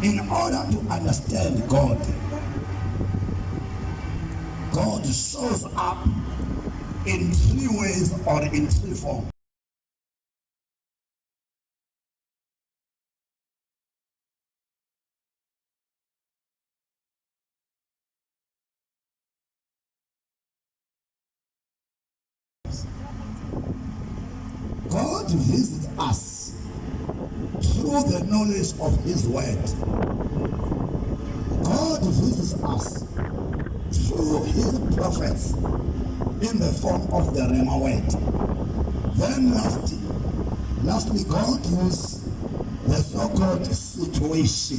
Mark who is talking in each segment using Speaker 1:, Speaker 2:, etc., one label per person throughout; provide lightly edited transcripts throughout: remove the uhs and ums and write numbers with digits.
Speaker 1: In order to understand God, God shows up in three ways or in three forms. God visits us through the knowledge of His word. God visits us through His prophets in the form of the Rhema word. Then lastly, God uses the so-called situation.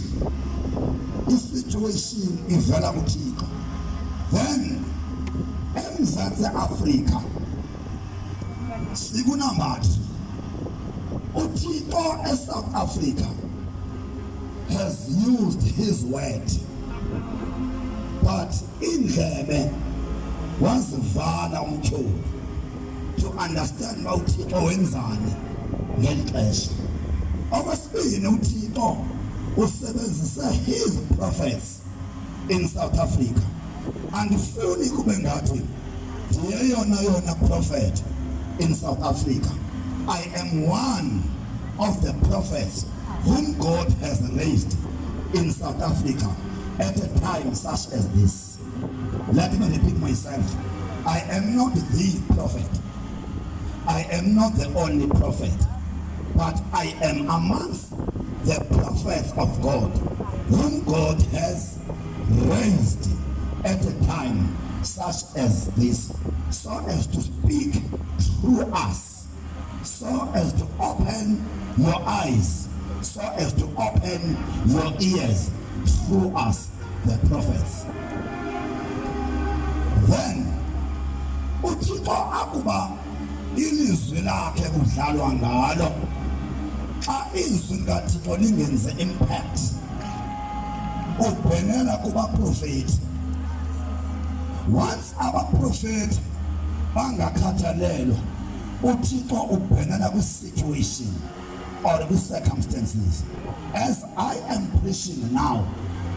Speaker 1: This situation ivela kuThixo. Then eMzantsi Afrika sikunamandla. uThixo eSouth Africa has used His word, but indlebe wazivala umtyholi to understand uba uThixo wenzani ngeli xesha. Okwesibini, uThixo usebenzise His prophets in South Africa. Andifuni kube ngathi ndiyeyona prophet in South Africa. I am one of the prophets whom God has raised in South Africa at a time such as this. Let me repeat myself. I am not the prophet. I am not the only prophet, but I am amongst the prophets of God whom God has raised at a time such as this, so as to speak through us, so as to open your eyes, so as to open your ears through us, the prophets. Then uThixo akuba ilizwi lakhe kudlalwa ngalo, xa izwi likaThixo lingenze impact, ubhenela kuba prophet. Once our prophet bangakhathalelwa, uThixo ubhenela kwi-situation or kwi-circumstances. As I am preaching now,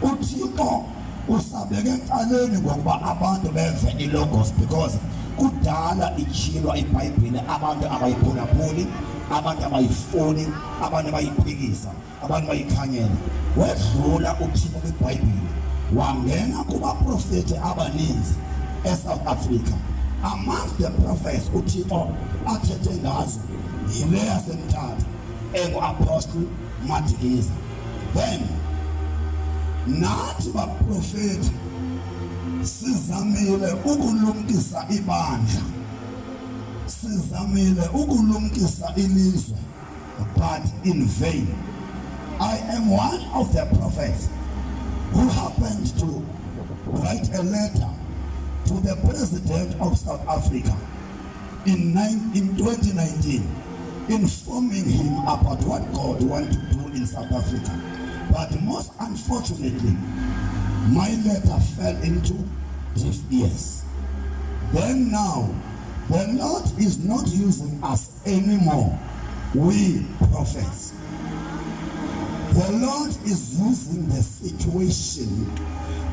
Speaker 1: uThixo usabeke encaleni ngokuba abantu beve ilogos, because kudala ityhilwa iBhayibhile, abantu abayiphulaphuli, abantu abayifuni, abantu abayiphikisa, abantu bayikhanyela. Wedlula uThixo kwiBhayibhile wangena kubaprofethi abaninzi eSouth Africa. Amongst the prophets uThixo athethe ngazo yile yaseMtata engu-Apostle Madikiza. Then nathi baprofethi sizamile ukulumkisa ibandla, sizamile ukulumkisa ilizwe, but in vain. I am one of the prophets who happened to write a letter to the President of South Africa in 2019, informing him about what God wanted to do in South Africa. But most unfortunately, my letter fell into deaf ears. Then now, the Lord is not using us anymore, we prophets. The Lord is using the situation.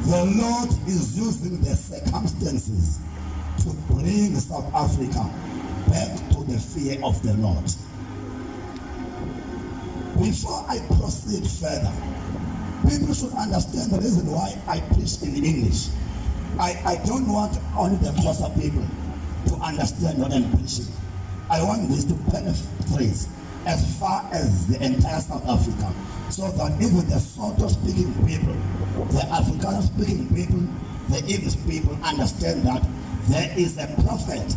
Speaker 1: The Lord is using the circumstances to bring South Africa back to the fear of the Lord. Before I proceed further, people should understand the reason why I preach in English. I don't want only the closer people to understand what I'm preaching. I want this to penetrate as far as the entire South Africa, so that even the Sotho speaking people, the Afrikaner speaking people, the English people understand that there is a prophet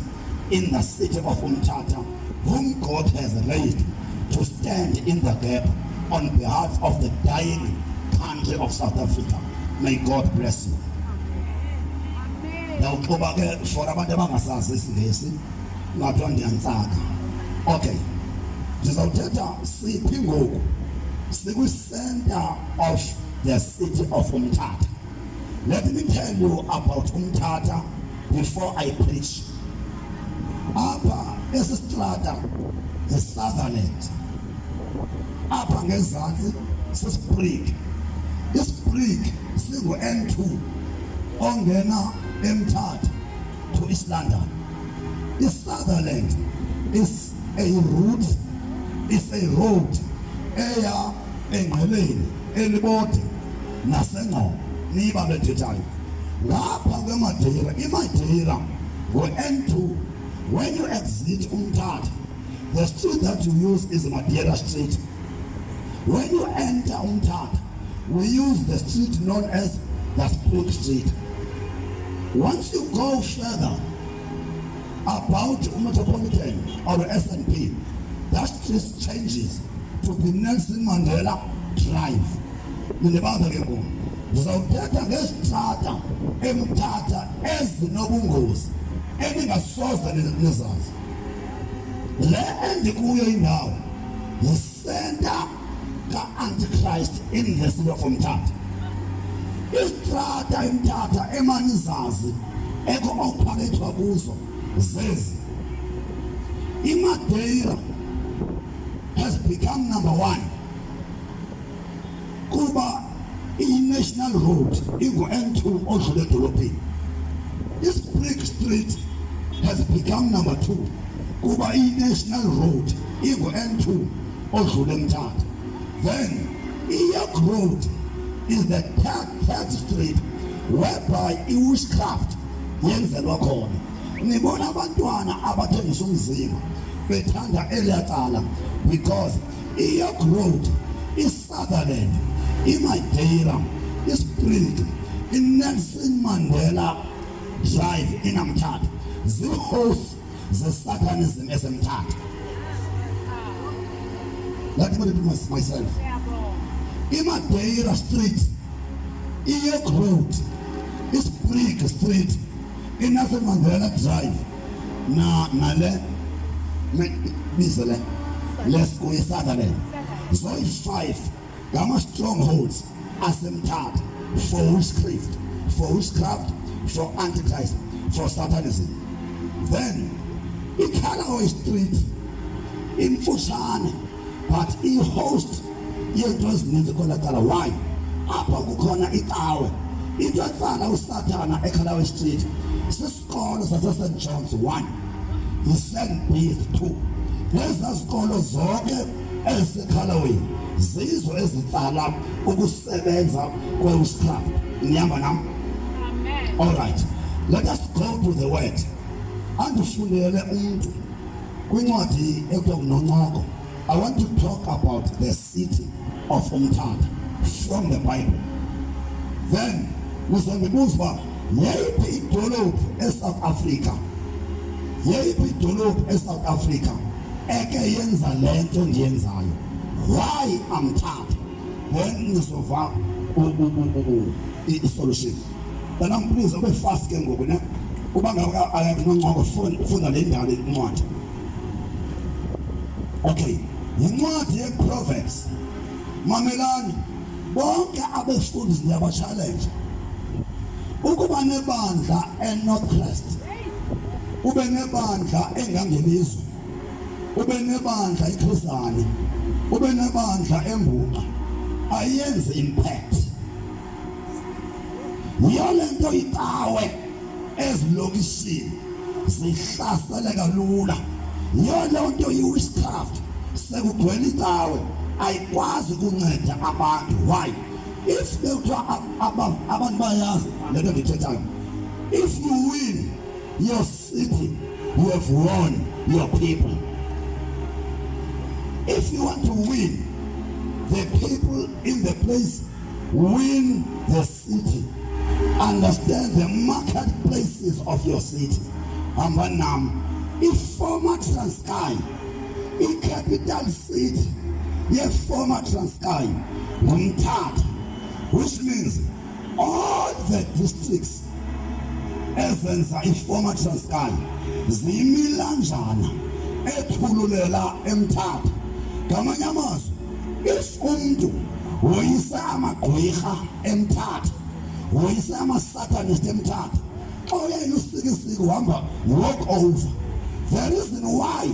Speaker 1: in the city of Umtata whom God has raised to stand in the gap on behalf of the dying country of South Africa. May God bless you. Now, for abantu abangasazi isiNgesi, ngathiwa ndiyantsaka. Okay. Ndizawuthetha siphi ngoku? Sikwi-center of the city of Umtata. Let me tell you about Umtata before I preach. Apha esistrata the Sutherland. Apha ngezantsi siSpring. isibrik singu-N2 ongena Umtata to East London. I-Sutherland is a route, is a road eya eNgqeleni, eLibode naseNgcobo niba bethethayo. Lapha kweMadira, iMadira ngo-N2, when you exit Umtata, the street that you use is Madira Street. When you enter Umtata, we use the street known as the Spring Street. Once you go further about Metropolitan or S&P, that street changes to be Nelson Mandela Drive. Ngizawuthetha ngesitrata eMtata ezinobungozi eningasoze nizazi. Le endikuyo indawo yisenta ka-Antichrist in the city of Umtata. Istrata eMtata emanizazi eko-operate kuzo zezi. iMadeira has become number 1 kuba i-National Road ingu-N2 odlule edolobheni. Brick Street has become number 2 kuba i-National Road ingu-N2 odlule eMtata. Then York Road is the third street whereby i-witchcraft yenzelwa khona. Nibona abantwana abathengisa umzimba bethanda eliyacala because i-York Road, i-Sutherland, iMadeira, iSpring, i-Nelson Mandela Drive in Umtata zihost ze-Satanism eseMtata. Let me repeat myself. iMadeira Street, iYork Road, iSpring Street, i-Nelson Mandela Drive nale bizele let's go Sutherland. So 5 strongholds aseMtata for witchcraft, for Antichrist, for Satanism. Then iCallaway Street imfushane but i-host yento ezininzi kolakala. Why? Apha kukhona icawe into etsala uSathana eCallaway Street sisikolo saseSt John's 1, iSt Bees 2. Lezi zikolo zonke eziseCallaway zizo ezitsala ukusebenza kwe-witchcraft. Niyamba nami? Amen. All right, let us go to the word. Andifundele umuntu kwincwadi ekuthiwa nguNoncoko. I want to talk about the city of Umtata from the Bible. Then ngizokubuza uba yeyiphi idolophu eSouth Africa, yeyiphi idolophu eSouth Africa eke yenza lento ndiyenzayo. Why Umtata? Then ngizova i-solution. Then I'm please ube fast ke ngoku ne uba ngaka ayakuNoncoko funda le ndaba incwadi. Okay, incwadi ye-Proverbs. Mamelani bonke abefundi ndiyaba-challenge ukuba nebandla eNorthcrest, ube nebandla engangelizwe, ube nebandla eKhuzani, ube nebandla eMbuqa, ayenze impact. Yiyo le nto icawe ezilokishini zihlasele kalula. Yiyo le nto i-witchcraft sekugcwele icawe ayikwazi ukunceda abantu. Why? If abantu bayazi le nto ndithethayo, if you win your city, you have won your people. If you want to win, the people in the place win the city. Understand the marketplaces of your city. Ambanam, if former Transkei, in capital city, yes, former Transkei, Umtata, which means all the districts ezenza iformer Transkei zimilanjana ethululela eMtata. Ngamanye amazwi, if umuntu woyisa amagqwirha eMtata, woyisa ama-Satanist eMtata, oyena usikisiki uhamba walk over. The reason why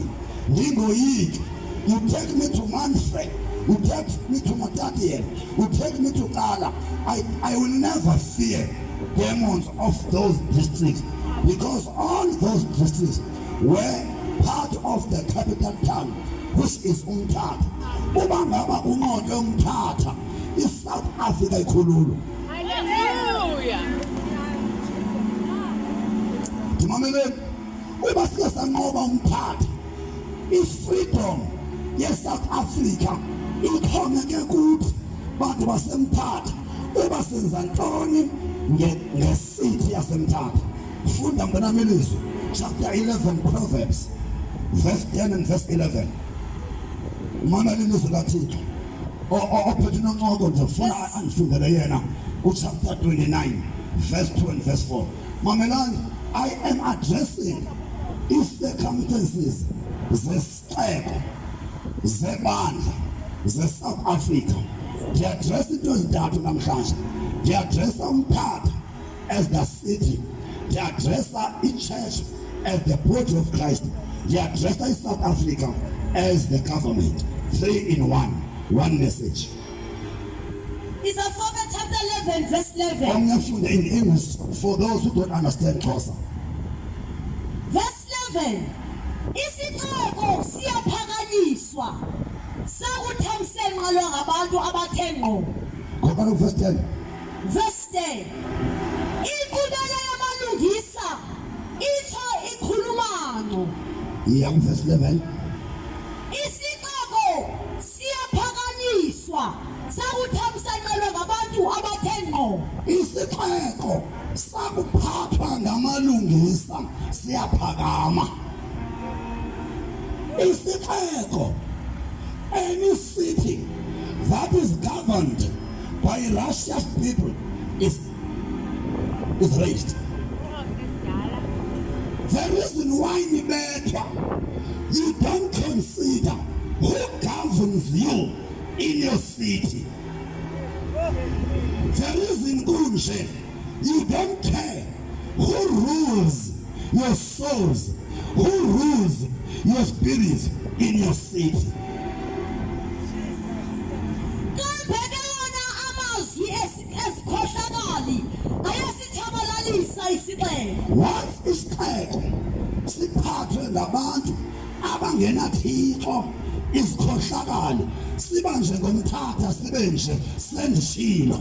Speaker 1: ndingoyiki, you take me to Manfred, who takes me to Umtata, who takes me to Kala, I will never fear demons of those districts, because all those districts were part of the capital town, which is Umtata. Ubangaba unqoqe Umtata, South Africa ikhululwe.
Speaker 2: Hallelujah.
Speaker 1: Ndimameleni, uba sike sanqoba Umtata, freedom ye-South Africa ixhomeke kuthi bantu baseMtata. Uba senza ntoni ngesithi yaseMtata? Funda mntanami ilizwi, chapter 11 Proverbs verse 10 and verse 11. Mamela ilizwi laThixo ophethe noncoko nje funa andifundele yena chapter 29 verse 2 and verse 4. Mamelani, I am addressing circumstances zesixeko zebandla ze-South Africa. Ndiadressa into ezintathu namhlanje. Ndiadressa Umtata as the city, ndiadressa i-church as the body of Christ, ndiadressa i-South Africa as the government. 3 in 1 message.
Speaker 3: Is a Proverbs chapter 11 verse 11.
Speaker 1: Omnyafunde in English for those who don't understand Xhosa.
Speaker 3: Verse 11. Isixeko siyaphakanyiswa sakuthamsenqa ngabantu abathe ngqo.
Speaker 1: Go back to verse 10.
Speaker 3: Verse 10. Inkqubela yamalungisa itsho ikhuluma ngqo.
Speaker 1: Yeah, verse 11.
Speaker 3: Isixeko siyaphakanyiswa sakuthamsenqa ngabantu abathe ngqo.
Speaker 1: Isixeko sakuphathwa ngamalungisa siyaphakama. Isixeko, any city that is governed by Russia's people is raised. The reason why you don't consider who governs you in your city. The reason kunje, you don't care who rules your souls, who rules your spirits in your city. Once isixeko siphathwe ngabantu abangenathixo, isikhohlakali siba nje ngomthatha sibe nje sendishilo.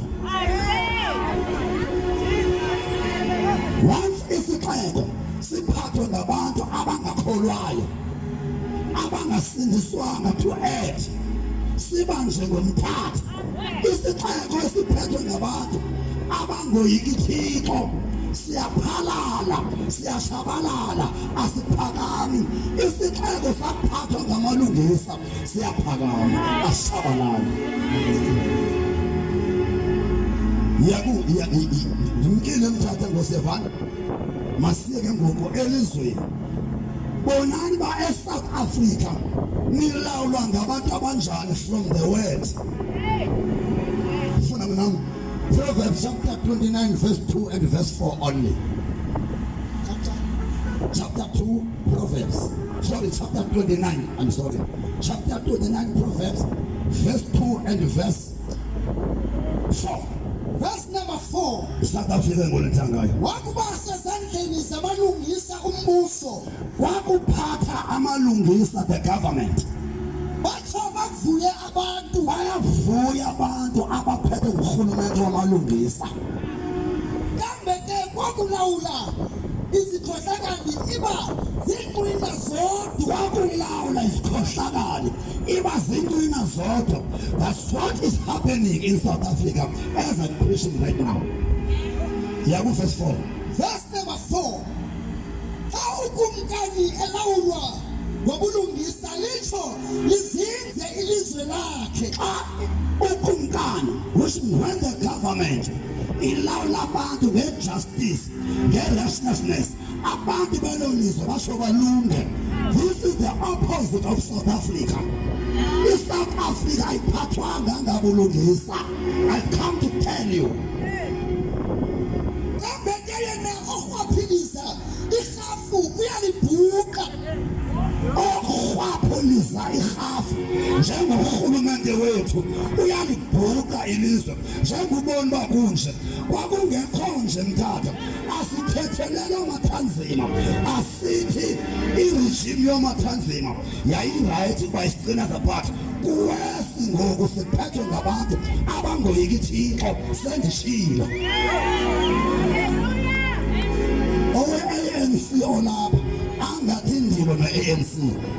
Speaker 1: Once isixeko siphathwe ngabantu abangakholwayo, abangasindiswanga to add, siba nje ngomthatha. Isixeko esiphethwe ngabantu abangoyiki Thixo siyaphalala, siyashabalala, asiphakami. Isixeko saphathwa ngamalungisa siyaphakama, ashabalala. Ngimkile Umtata ngosevana, masiyeke ngoku elizweni. Bonani ba eSouth Africa nilawulwa ngabantu abanjani from the word. Funa mina Proverbs chapter 29 verse 2 and verse 4 only. Chapter 2 Proverbs. Sorry, chapter 29. I'm sorry. Chapter 29 Proverbs verse 2 and verse 4.
Speaker 4: Verse number 4.
Speaker 1: South Africa ngolenthangayo.
Speaker 4: Wakuba sezandleni zamalungisa umbuso.
Speaker 1: Wakuphatha amalungisa the government.
Speaker 4: Bathi bavuye abantu.
Speaker 1: Bayavuya abantu abaphethe ngurhulumente wamalungisa.
Speaker 4: Kambe ke kwakulawula izikhohlakali iba zinqwina zodwa.
Speaker 1: Kwakulawula izikhohlakali iba zinqwina zodwa. That's what is happening in South Africa as I'm preaching right now. Yaku verse 4.
Speaker 4: Verse number 4. Xa ukumkani elawulwa ngobulungisa litsho lizinze ilizwe lakhe.
Speaker 1: Xa ukumkani, which when the government ilawula abantu ngejustice, ngerighteousness, abantu belolizwe basho balunge. This is the opposite of South Africa. South Africa ayiphathwanga ngabulungisa. I've come to tell you.
Speaker 4: Kambe ke yena orhwaphiliza irhafu uyalibhuqa.
Speaker 1: Orhwapho liza ihafu njengorhulumente wethu uyalibhuqa ilizwe njengobona bakunje kwakungekho nje Mtata asithethelele omathanzima asithi iregime yomathanzima yayiright kwayisigcina zaphatha kuwesi ngoku siphethwe ngabantu abangoyiki Thixo sendishilo owe-ANC olapha angathi ndilo ne-ANC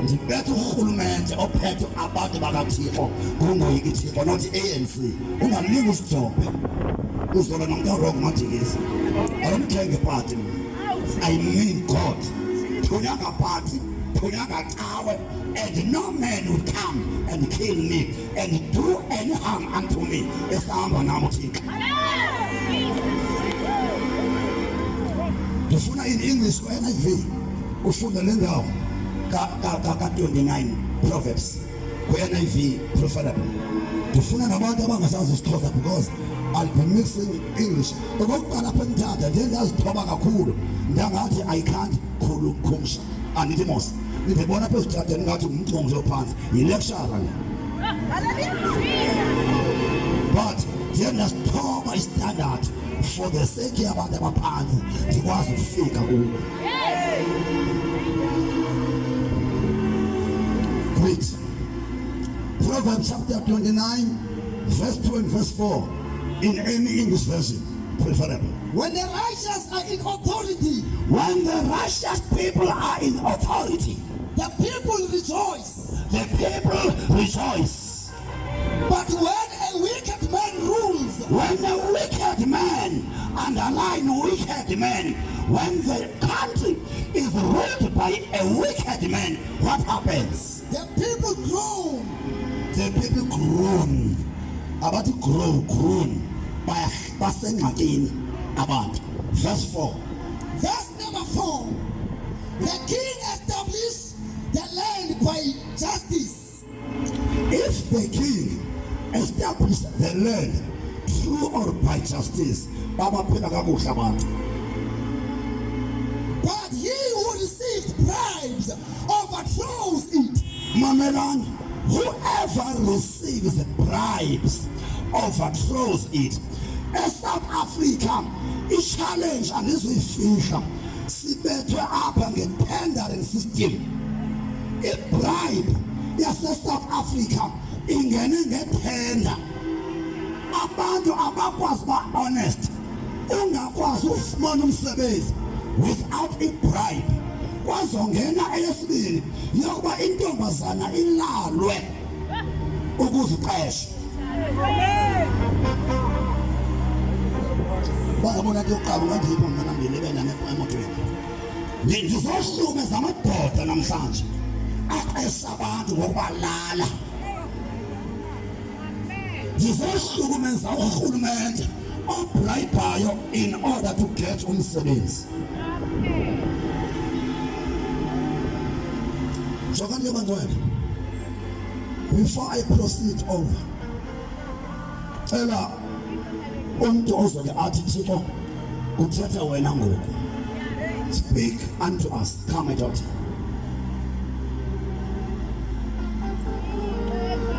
Speaker 1: ndibethe urhulumente ophethe abantu bakaThixo ngongoyiki Thixo not ANC ungalingi usijobhe uzola nomntu wrong Madikiza I don't care ngeparty I mean God Unyaka party Unyaka cawe and no man will come and kill me and do any harm unto me esihamba nami Thixo Ndifuna in English ku-NIV ufunde le ndawo ka-29 Proverbs ku-NIV prophetic ndifuna nabantu abangasazi isiXhosa because I'll be mixing English okokuqala apha eMtata ndiye ndazithoba kakhulu ndangathi I can't khumsha andithi mos ndibona apha ezitrateni ngathi umntu omhle ophantsi yilecturer le but ndiye ndazithoba istandard for the sake yabantu abaphansi ndikwazi ukufika kubo great Proverbs chapter 29 verse 2 and verse 4 in any English version preferable
Speaker 4: When the righteous are in authority,
Speaker 1: when the righteous people are in authority
Speaker 4: the people rejoice.
Speaker 1: the people rejoice
Speaker 4: But when a wicked man rules,
Speaker 1: when a wicked man underline wicked man when the country is ruled by a wicked man what happens
Speaker 4: the people groan.
Speaker 1: the people groan abathi groan basengxakini abantu verse 4
Speaker 4: Verse number 4. The king established the land by justice.
Speaker 1: if the king establish the land through or by justice babaphila kakuhle abantu
Speaker 4: But he who receives bribes overthrows it.
Speaker 1: mamelani whoever receives bribes overthrows it eSouth Africa i-challenge andizuyifihla sibethwe apha nge-tendering system i-bribe yase-South Africa ingene ngetender abantu abakwazi ba honest ungakwazi ufumana umsebenzi without a-bribe kwazongena eyesibili yokuba intombazana ilalwe ukuziqesha bayabona ke uqaba ngandipho mna nambelebena emotweni ndizohlukumeza amadoda namhlanje aqesha abantu ngokubalala ndizohlukumeza urhulumente obrayibhayo in order to get umsebenzi jokani yabantwana before I proceed over cela umuntu ozoke athi Thixo uthetha wena ngoku speak unto us come my daughter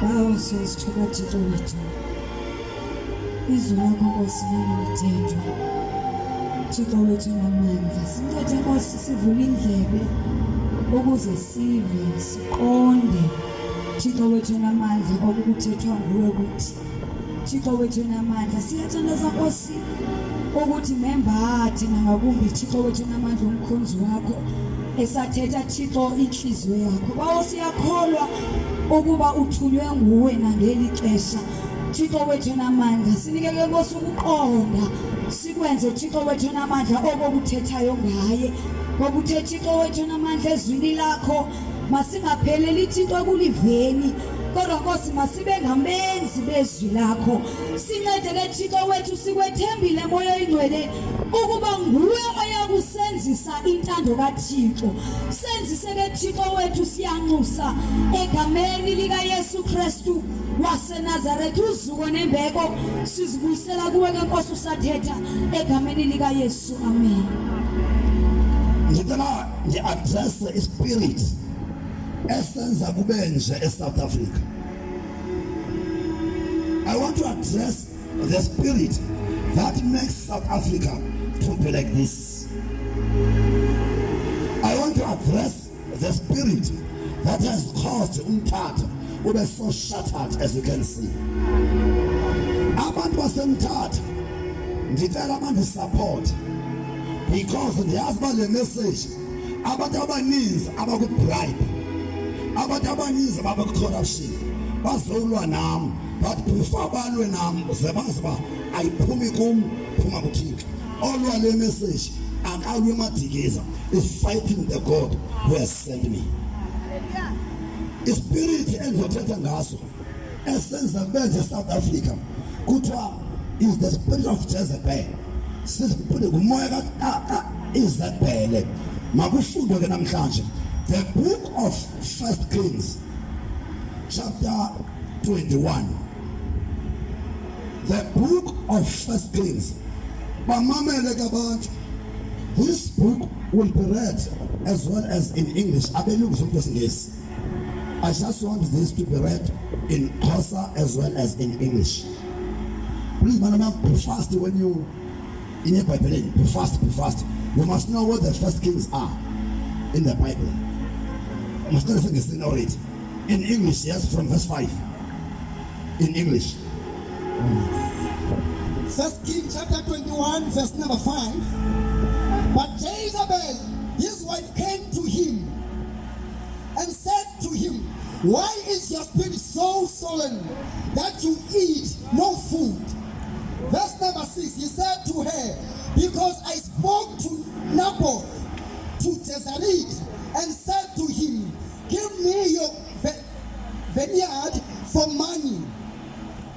Speaker 3: Bawo sisithoba Thixo wethu izwi lakho Nkosi lilithethwa Thixo wethu namandla sithethe Nkosi sivule indlebe ukuze sive siqonde Thixo wethu namandla okuthethwa nguwe ukuthi Thixo wethu namandla siyathandaza Nkosi ukuthi membathi nangakumbi Thixo wethu namandla umkhonzi wakho esathetha Thixo inhliziyo yakho bawo siyakholwa ukuba uthunywe nguwe nangeli xesha Thixo wethu namandla sinikeke Nkosi ukuqonda sikwenze Thixo wethu namandla okukuthethayo ngaye ngokuthe Thixo wethu namandla ezwini lakho masingapheleli Thixo kuliveni kodwa Nkosi masibe ngamenzi bezwi lakho sincedele Thixo wethu sikwethembile moya oyingcwele ukuba nguwe oyakusenzisa intando kaThixo senzise ke Thixo wethu siyanxusa egameni lika Yesu Kristu waseNazaretha uzuko nembeko sizibuyisela kuwe ke Nkosi usathetha egameni lika Yesu amen
Speaker 1: ngicela ngi-address ispirit esenza kube nje eSouth Africa. I want to address the spirit that makes South Africa to be like this. I want to address the spirit that has caused Umtata to be so shattered, as you can see. Abantu baseMtata ndicela abantu support, because ndiyazba le message abantu abaninzi abakubribe, abantu abaninzi abakucorruption bazolwa nami, but before balwe nami zebazi ba ayiphumi kum, phuma kuThixo. Olwa le message akalwe Madikiza is fighting the God who has sent me. Spirit endothetha ngaso esenza benje South Africa kuthiwa is the spirit of Jezebel. Sisiphule kumoya ka Isabel. Makufundwe ke namhlanje the book of 1 Kings chapter 21. The book of 1 Kings. Bamamele kabantu. This book will be read as well as in English. I just want this to be read in Xhosa as well as in English. Please, madam, be fast when you in your Bible. Be fast, be fast. You must know what the 1 Kings are in the Bible. You must not think it's in already. In English, yes, from verse 5. In English.
Speaker 4: 1 Kings chapter 21, verse number 5. But Jezebel, his wife, came to him and said to him, why is your spirit so sullen that you eat no food? Verse number 6, he said to her, because I spoke to Naboth, to Jezreel, and said to him, give me your vineyard for money,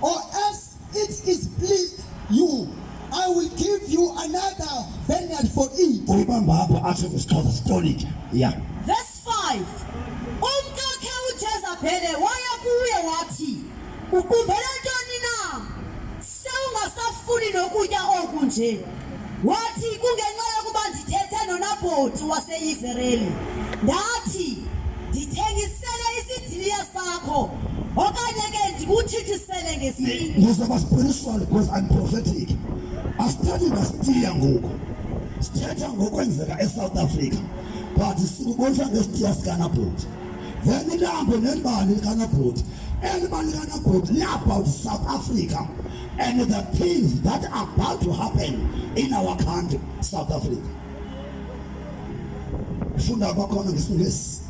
Speaker 4: or else it is pleased you, I will give you another vineyard for it.
Speaker 1: Yeah.
Speaker 3: Verse 5. Umkakhe uJezebel waya kuye wathi, ukumbela ntoni na? Sewungasafuni nokutya oku nje. Wathi kungenxa yokuba ndithethe noNabothi waseIsraeli. Ndathi ndithengisele isidiliya sakho okanye ke ndikutshithisele ngesinye.
Speaker 1: Ngizaba spiritual because I'm prophetic. I studied Astia ngoku. Sithetha ngokwenzeka eSouth Africa. But sikubonisa ngesitiya sikaNabothi. Then ilambo nelibali likaNabothi. Elibali likaNabothi li-about South Africa and the things that are about to happen in our country, South Africa. Ufunda kwakhona ngesingesi.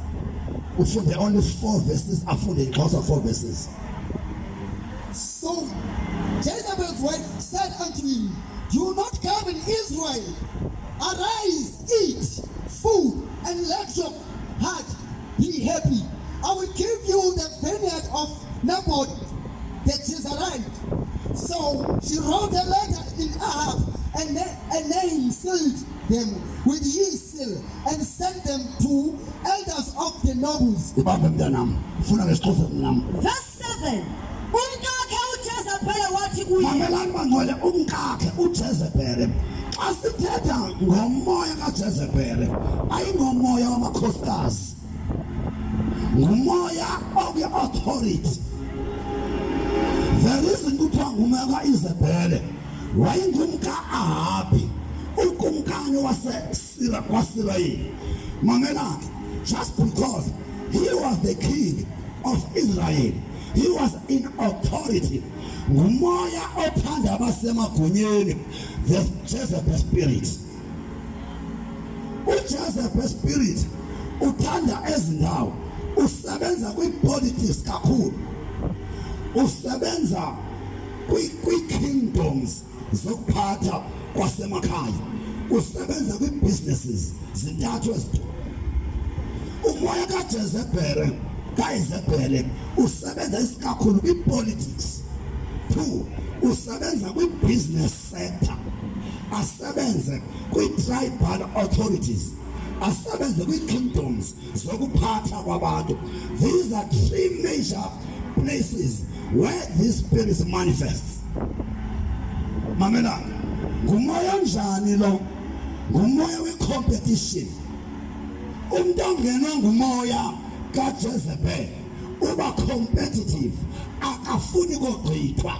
Speaker 1: Ufunde only 4 verses, afunde iXhosa 4 verses.
Speaker 4: So Jezebel's wife said unto him, do not come in Israel. Arise, eat food, and let your heart be happy. I will give you the vineyard of Naboth the Jezreelite. So she wrote a letter in Arab and a name sealed them with his seal and sent them to elders of the nobles.
Speaker 3: Verse 7. Umkakhe uJezebel wathi kuye.
Speaker 1: Mamelani bangcwele umkakhe uJezebel. Xa sithetha ngomoya kaJezebel, ayingomoya wamakhosikazi. Ngumoya okwi-authority. The reason kuthiwa ngumoya kaIsabel wayengumka Ahabi, ukumkani waseSirayeli. Mamelani, just because he was the king of Israel, he was in authority. Ngumoya othanda abasemagunyeni, the Jezebel spirit. uJezebel spirit uthanda ezindawo, usebenza kwi-politics kakhulu, usebenza kwi-kingdoms zokuphatha kwasemakhaya, usebenza kwi-businesses zintathu ezinto. Umoya kaJezebel usebenza isikakhulu kwi-politics. 2, usebenza kwi-business sector, asebenze kwi-tribal authorities, asebenze kwi-kingdoms zokuphatha kwabantu. These are 3 major places where this spirit manifests. Mamelani, ngumoya njani lo? Ngumoya we-competition. Umuntu ongenwa ngumoya kaJezebel uba competitive, akafuni kugqithwa,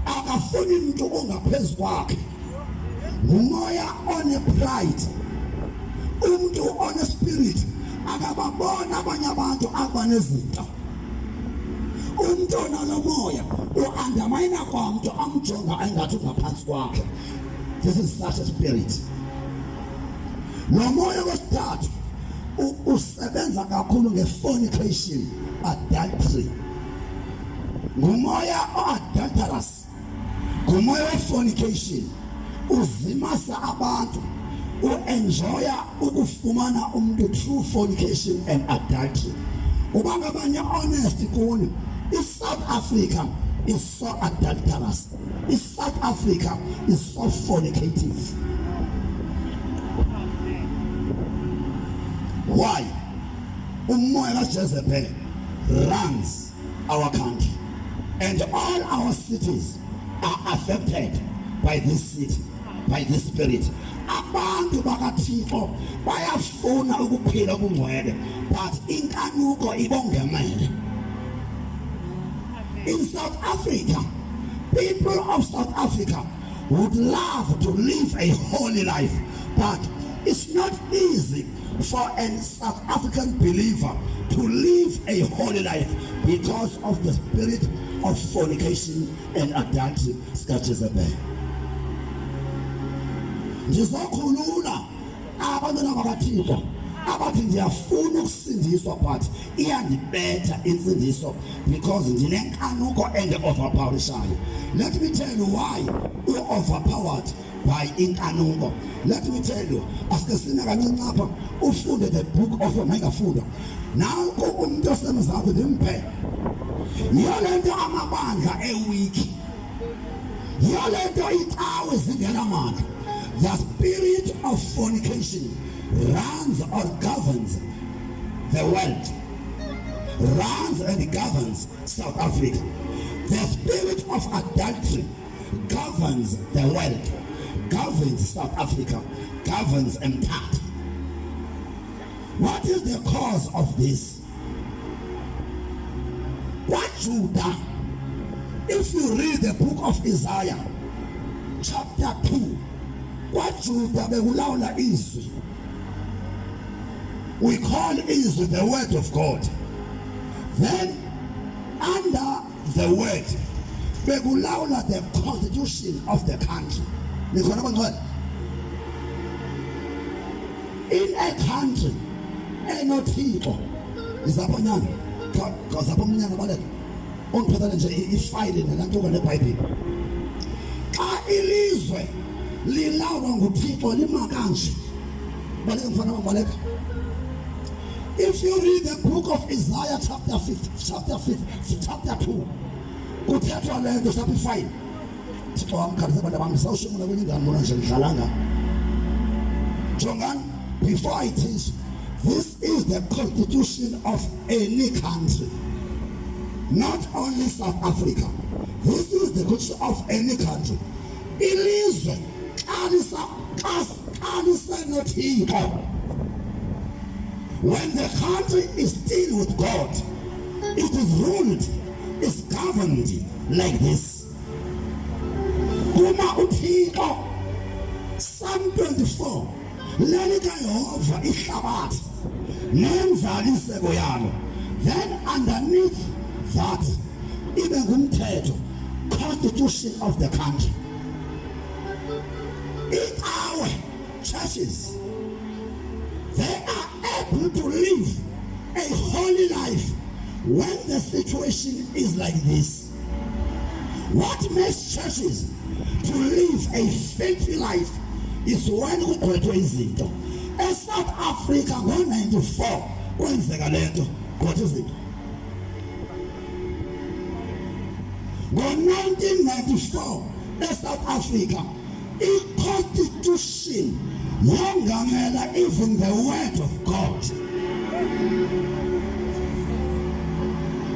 Speaker 1: akafuni umuntu ongaphezu kwakhe. Ngumoya one-pride, umuntu one-spirit, akababona abanye abantu abanezinto. Umuntu onalomoya u-undermine kwamuntu amjonga engathi ungaphansi kwakhe. This is such a spirit. Lo moya wesithathu usebenza kakhulu nge-fornication, adultery. Ngumoya o-adulterous, ngumoya we-fornication, uzimasa abantu, u-enjoya ukufumana umuntu through fornication and adultery. Uba ngabanye honest kuni, i-South Africa is so adulterous. South Africa is so fornicative. Why? Umoya kaJezebel runs our country, and all our cities are affected by this city, by this spirit. Abantu bakaThixo bayafuna ukuphila okungcwele, but inkanuko ibongemele. In South Africa, people of South Africa would love to live a holy life, but it's not easy for a South African believer to live a holy life because of the spirit of fornication and adultery. SikaJezebel. Ngizokhulula abantwana bakaThixo abathi ndiyafuna ukusindiswa, but iyandibetha insindiso because ndinenkanuko engi-overpowerishayo. Let me tell you why we are overpowered by inkanuko. Let me tell you, asike sina kancinci apha ufunde the book of mayingafunda nanku umuntu osemzantsi ndimphe. Yiyo le nto amabandla ewiki, yiyo le nto icawe zingenamandla. The spirit of fornication runs or governs the world, runs and governs South Africa. The spirit of adultery governs the world, governs South Africa, governs Umtata. What is the cause of this? What Judah, if you read the book of Isaiah, chapter 2, what Judah bekulawula izwi. We call izwi the word of God. Then under the word bekulawula the constitution of the country. In a country enothixo izabonyana kazabonyana baleka ongiphethe nje ifile nelantuka neBhayibheli. Xa ilizwe lilawulwa nguThixo lima kanje baleka mfana baleka. If you read the book of Isaiah chapter 2, kuthethwa le nto saphi fine. Thixo wamkhalisa abantu bami sawushumula kwenye ingane bona nje ngidlalanga. Jongan, before I teach, this is the constitution of any country, not only South Africa. This is the constitution of any country. Ilizwe qalisa noThixo. When the country is still with God, it is ruled, is governed like this. Kuma uThixo, Psalm 24, leli kaYehova ihlabathi nenzaliseko yalo. Then underneath that, ibe ngumthetho, constitution of the country. In our churches, they are able to live a holy life when the situation is like this. What makes churches to live a filthy life is when kuqwethwe izinto. eSouth Africa ngo-94 kwenzeka lento kodwa izinto. Ngo-1994 eSouth Africa i-constitution yongamela even the word of God.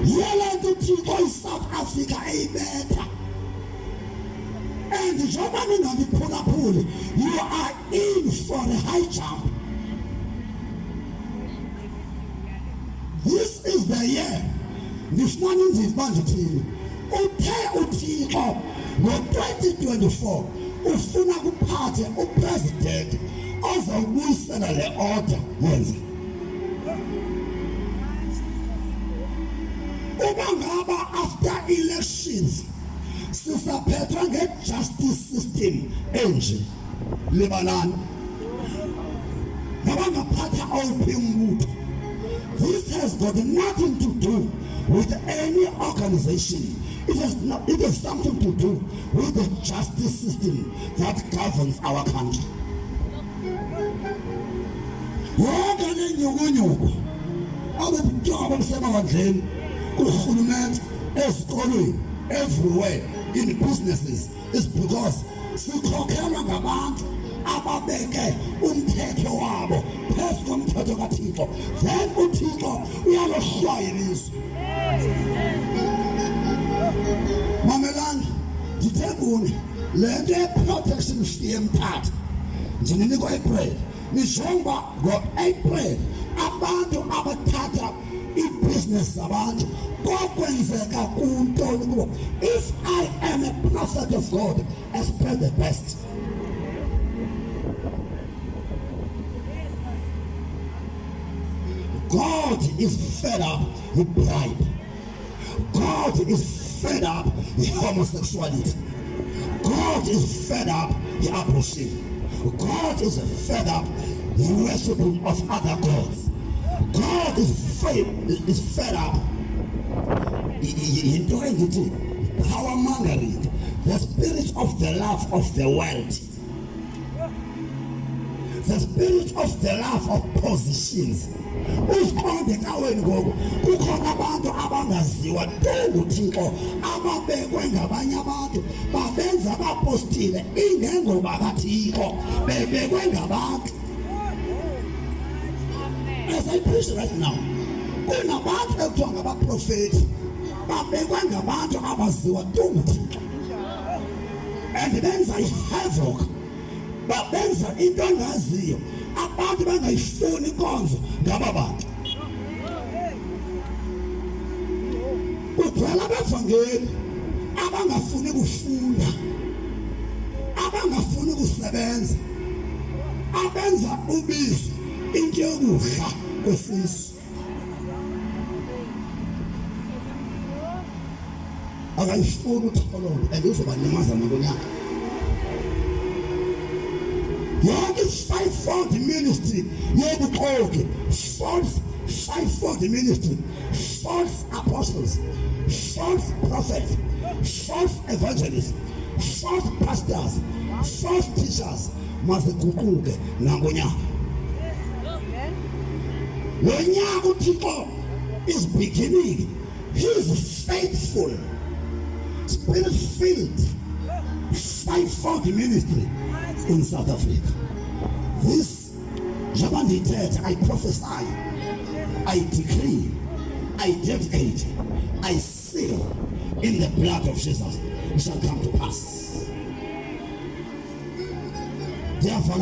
Speaker 1: Yelento Thixo iSouth Africa eyibetha. And njengoba ningabiphulaphuli, you are in for a high jump. naye ndifumana inzima ndithini uthe uthixo ngo-2024 ufuna kuphathe upresident ozawubuyisela le order yenza. Uba ngaba after elections sisaphethwa nge-justice system enje libanani nabangaphatha awuphi umbutho. This has got nothing to do with any organization. It has something to do with the justice system that governs our country. Yonke le nyukunyuku abubutshaba obusemandleni kurhulumente ezikolweni everywhere in businesses is because sikhokhelwa ngabantu ababeke umthetho wabo phezu komthetho kaThixo, then uThixo uyalohlwaya ilizwe. Mamelani ndithe kuni le nto ye-protection fee eMthatha ndininikwa April nijonga ngo-April abantu abathatha i-business zabantu kokwenzeka kuntoni kubo. If I am a prophet of God, expect the best. God is fed up with pride. God is fed up with homosexuality. God is fed up with abortion. God is fed up with worshiping of other gods. God is fed up in doing it, power mongering, the spirit of the love of the world, the spirit of the love of positions. Usiqonde kaweni ngoku kukhona abantu abangaziwa nguThixo ababekwe ngabanye abantu babenza abapostile ingengoba kaThixo bebekwe ngabantu. As I preach right now, kunabantu ekuthiwa ngabaprofethi babekwe ngabantu abaziwa nguThixo and benza i-havoc, babenza into engaziyo abantu bangayifuni inkonzo ngaba bantu. Kugcwala abavangeli abangafuni kufunda, abangafuni kusebenza, abenza ubizo into yokudla kwesizwe. Akayifuni utholole and uzobalimaza ngonyaka. Yonke fivefold ministry yobuxoki, false fivefold ministry, false apostles, false prophets, false evangelists, false pastors, false teachers maziguquke nangonyaka. Lo nyaka uThixo is beginning. He is faithful, spirit-filled, fivefold ministry in South Africa. This Jabanditete, I prophesy, I decree, I dedicate, I seal in the blood of Jesus. It shall come to pass. Therefore,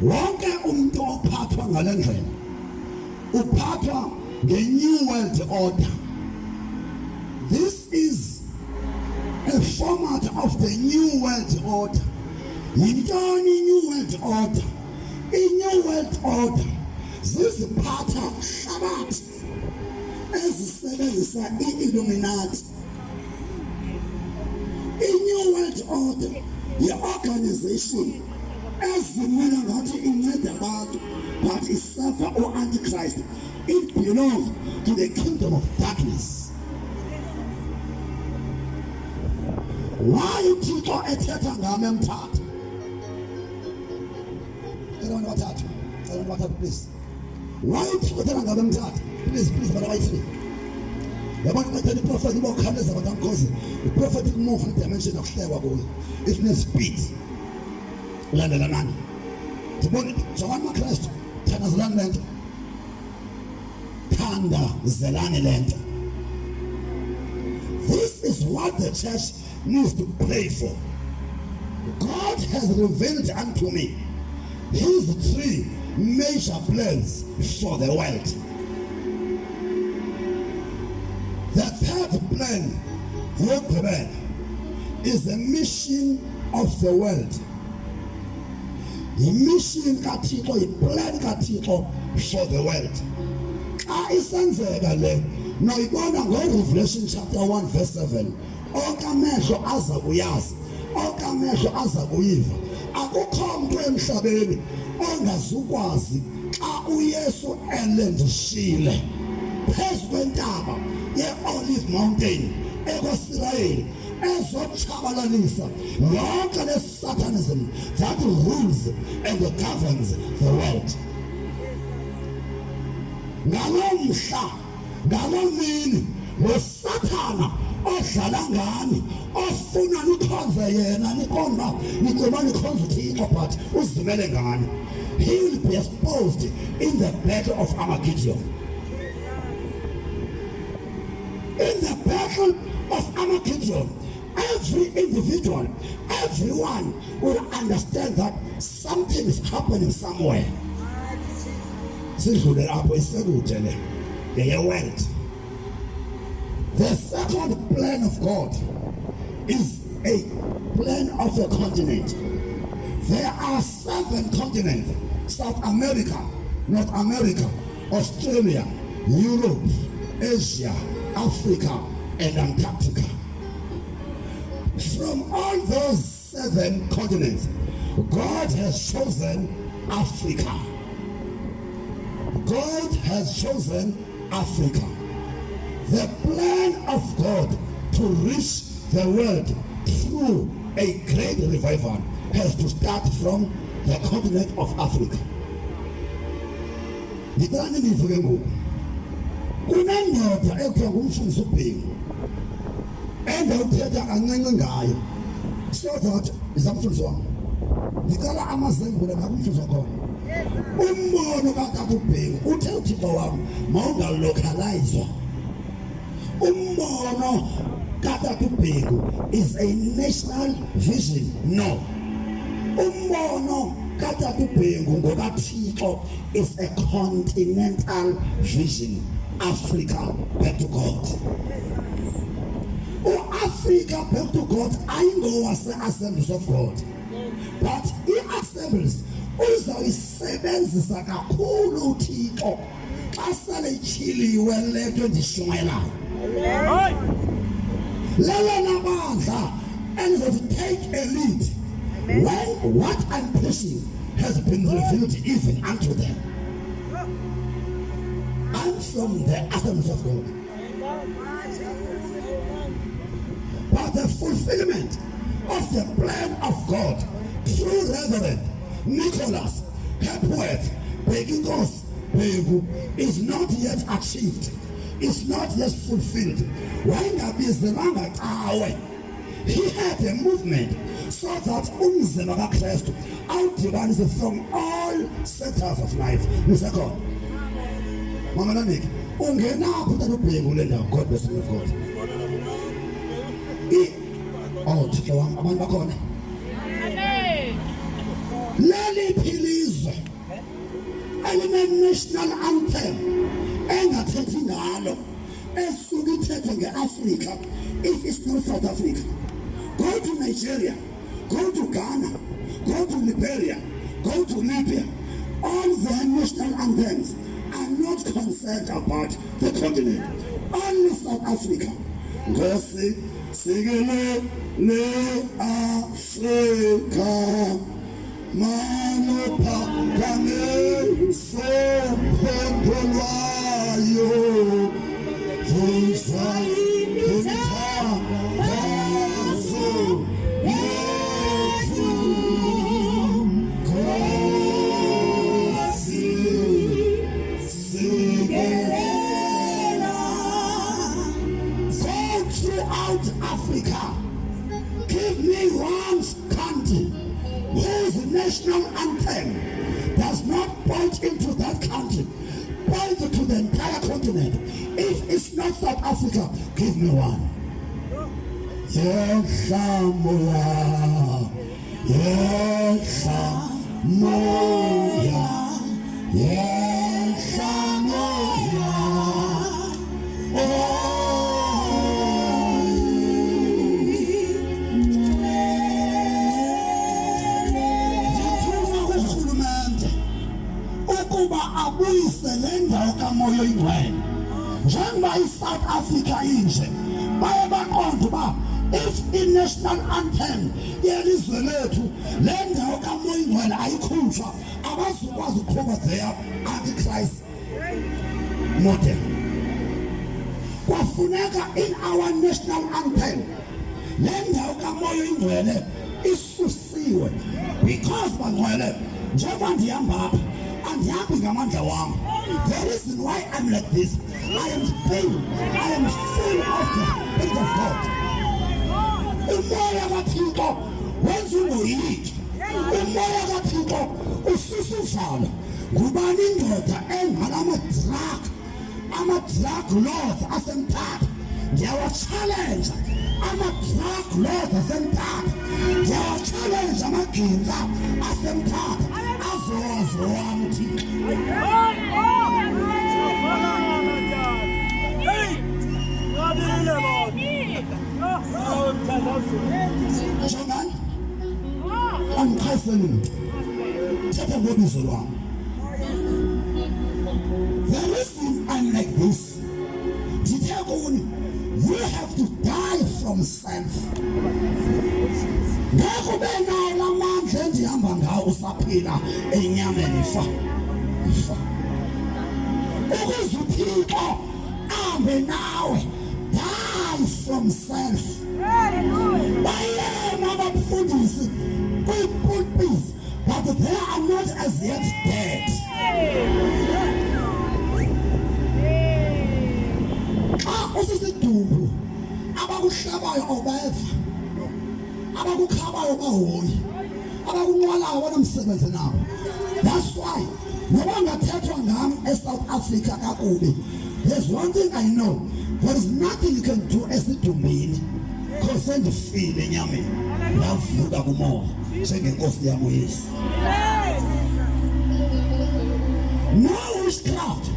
Speaker 1: wonke umuntu ophathwa ngale ndlela uphathwa nge-new world order. This is a format of the new world order. Yintoni new world order? I-new world order ziziphatha hlabathi ezisebenzisa i-Illuminati. I-new world order yi-organization ezimela ngathi inceda abantu but isuffer o-Antichrist. It belongs to the kingdom of darkness. Why uThixo ethetha ngami eMthatha? Please. Why uThixo ethetha ngami eMthatha? Please, bana bayithi. Yabona ukuthi prophet ubokhaleza abantu because the prophetic move in dimension of hlekwa kuyo. It needs speed. Landela nani? Tibona John Christ thana zelani lento. Thanda zelani lento. This is what the church needs to pray for. God has revealed unto me his tree major plans for the world. The third plan is the mission of the world. The mission kaThixo, the plan kaThixo for the world. Isenzeka le noyibona ngoRevelation chapter 1 verse 7. Okamehlo aza kuyazi, okamehlo aza kuyiva. Akukho umuntu emhlabeni ongazukwazi xa uYesu elendishile phezu kwentaba ye-Olive Mountain ekwaSirayeli ezotshabalalisa yonke le satanism that rules and governs the world. Ngalomhla, ngalomini, lo Sathana odlala ngani, ofuna nikhonze yena, nikhonza, niceba nikhonza uThixo but uzimele ngani. He will be exposed in the battle of Armageddon. In the battle of Armageddon, every individual, everyone will understand that something is happening somewhere. The second plan of God is a plan of a continent. There are 7 continents: South America, North America, Australia, Europe, Asia, Africa, and Antarctica. From all those 7 continents, God has chosen Africa. God has chosen Africa. The plan of God to reach the world through a great revival has to start from the continent of Africa. Ngithanda nivuke ngoku. Kunendoda ekuthiwa ngumfundisi uBhengu endawuthetha kancinci ngayo so that izamfundisi wami ngicala amazembule nakumfundisi wakhona. Umbono kaTata uBhengu uthe uThixo wami mawungalocalizwa. Umbono kaTata uBhengu is a national vision. No. Umbono kaTata uBhengu ngokaThixo is a continental vision. Africa back to God. Africa back to God ayingowase Assemblies of God, but i-assemblies uzawuyisebenzisa kakhulu uThixo xa sele ityhiliwe le nto ndishumayelayo. Lelona bandla and take a lead when what I'm preaching has been revealed even unto them. I'm from the Assemblies of God. But the fulfillment of the plan of God through Reverend Nicholas Hepworth Begingos Begu is not yet achieved. It's not yet fulfilled. He had a movement so that umzimba kaKristu awudibanise from all sectors of life. Mr. God, Mama Nanik, ungenapho uTata uBhengu le ndawo. God bless you, God. Thixo wami abantu bakhona. Leli philizwe eline-national anthem engathethi ngalo esuke ithethe nge-Africa if it's not South Africa. Go to Nigeria, go to Ghana, go to Liberia, go to Libya. All their national anthems are not concerned about the continent. Only South Africa. Ngosi sigele le Africa manopha kane sephendolwayo Africa, give me one country whose national anthem does not point into that country, point to the entire continent. If it's not South Africa, give me one. Yes, abuyise le ndawo kamoya oyingcwele njengoba iSouth Africa inje baye baqonda uba if i-national anthem yelizwe lethu le ndawo kamoya oyingcwele ayikhutshwa abazukwazi ukuqhuba their antichrist model. Kwafuneka in our national anthem le ndawo kamoya oyingcwele isusiwe because bangcwele njengoba ndihamba apha andihambi ngamandla wami. The reason why I'm like this, I am full of the Spirit of God. Umoya kaThixo wenza ungoyiki, umoya kaThixo ususa uvalo. Ngubani indoda ama-drug lords asemthatha ndiyawa-challenge ama-drug lords asemthatha ndiyawa-challenge amaginza asemthatha azowazowana uThixo. Jongani angichaziseni muntu thetha ngobizo lwami. The reason I'm like this, you have to die from self. Ngeke ube nawo lamandla endihamba ngawo usaphila enyameni fa. Ukuze uThixo ahambe nawe, die from self. Bayena abafundisi kwi-pulpits, but they are not as yet dead. Usisidumbu abakuhlabayo awubeva, abakukhabayo bahoyi, abakunqwalayo banomsebenzi nabo. That's why noba ngathethwa ngami eSouth Africa kakubi, there's one thing I know, there is nothing you can do esidumbini because sendifile enyameni ndavuka kumoya njengenkosi yami uYesu. No witchcraft,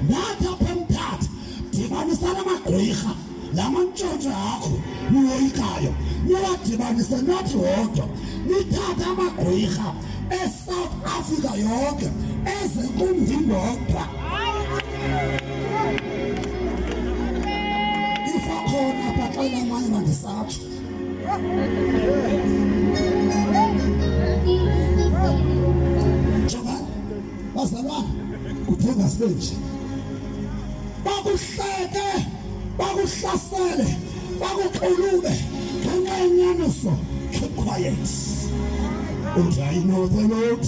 Speaker 1: nathi apha eMthatha dibanisana amagqwirha lamantshontsho akho niyoyikayo niwadibanise nathi wodwa nithatha amagqwirha eSouth Africa yonke eze kumndindodwa ifakhona baxela amanye bandisatsho. Jongani bazalwane kuthenga stage bakuhleke bakuhlasele bakuxulube ngenxa yenyaniso. Keep quiet. And I know the Lord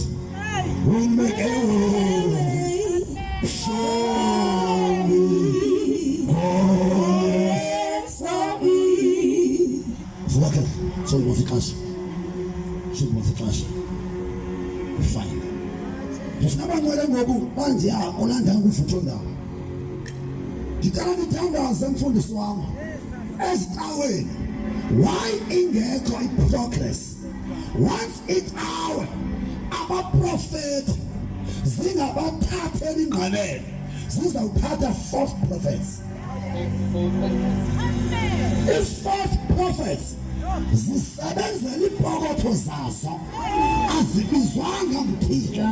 Speaker 1: will make a way. Show me for me. Okay, so you want to cash? Fine. If no one will go, one day I'll land down with you now. You can't be down there and for this one. As away. Why in the progress? Once it's our prophet, zing about 30 money. These are the false prophets. These false prophets, zisebenza liphokotho zazo azibizwanga mthixo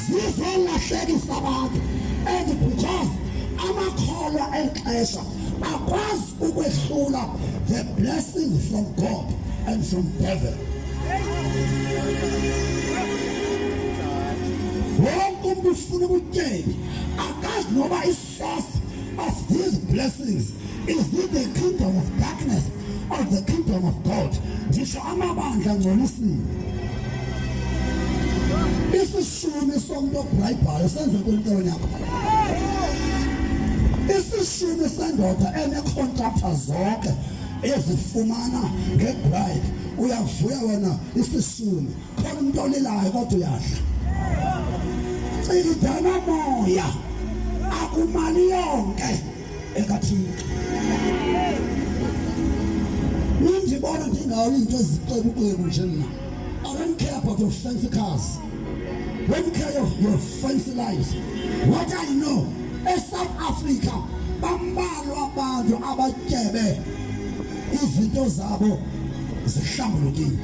Speaker 1: zizolahlekisa abantu. And because amakholwa exesha akwazi ukwehlula the blessing from God and from devil. Wonke umuntu ufuna ubutyebi akazi noba source of these blessings is it the kingdom of darkness or the kingdom of God. Ndisho amabandla ngcolisiwe. Isishumi somntu obrayibhayo senze kwintoni yakho. Isishumi sendoda enekhontrakta zonke ezifumana ngebribe. Uyavuya wena isishumi khona umuntu olelayo kodwa uyadla. Cilidana moya akumali yonke ekathini. Nindibona ndingawo into ezixebuxebu nje mna. I don't care about your fancy cars. I don't care of your fancy lives. What I know is South Africa bambalwa abantu abatyebe izinto zabo zihlambulukile.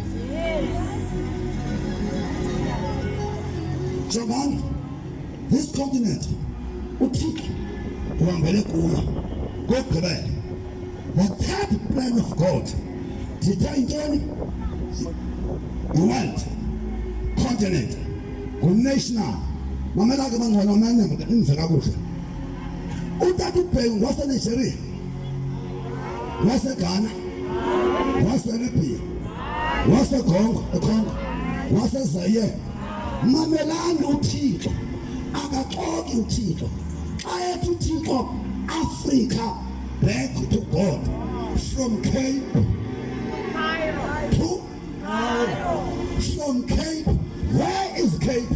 Speaker 1: Jongani, this continent uthixo uhambele kuyo kokugqibela. The third plan of God nditha intoni? World continent national. Mamela ke bangcona manje ngimve kakuhle. Utata uBhengu wase Nigeria, wase Ghana, wase Libya, wase Congo, wase Zaire. Mamelani uthixo akaxoki uthixo xa ethi uthixo Africa back to God, from Cape to from Cape. Where is Cape?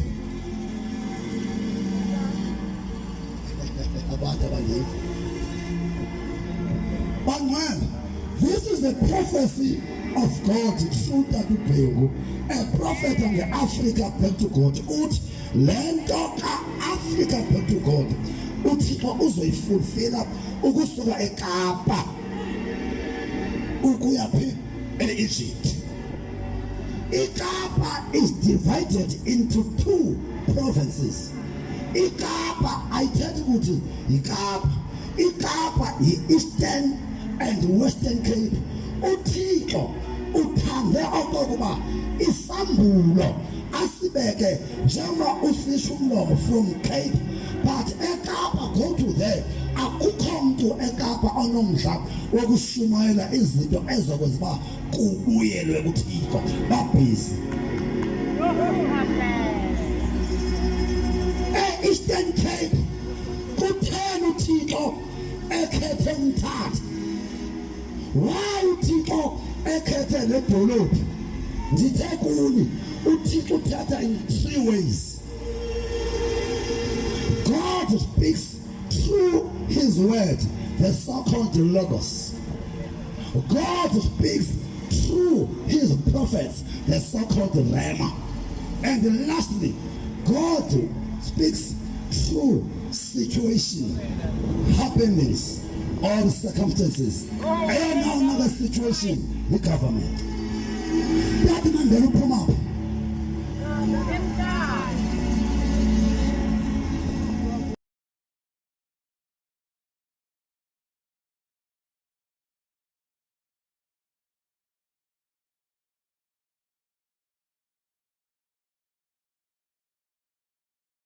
Speaker 1: But man, this is the prophecy of God through Tatu Pengu, a prophet on the Africa back to God. Ut land of Africa back to God. Uthixo uzoyifulfilla ukusuka eKapa ukuya phi eEgypt. iKapa is divided into two provinces. iKapa ayithetha ukuthi iKapa. iKapa yi-Eastern and Western Cape. Uthixo uthande okokuba isambulo asibeke njengoba usisho umlomo from Cape, but eKapa go to there. Akukho umuntu eKapa onomdla wokushumayela izinto ezokwenza uba kubuyelwe kuThixo. Babhizi Eastern Cape kutheni uThixo ekhethe Umtata? Why uThixo ekhethe le dolophu? Ndithe kuni uThixo uthatha in three ways. God speaks through his word, the so-called Logos. God speaks through his prophets, the so-called Rhema. And lastly, God speaks through situation, happenings, or circumstances. And now another situation, the government. That man,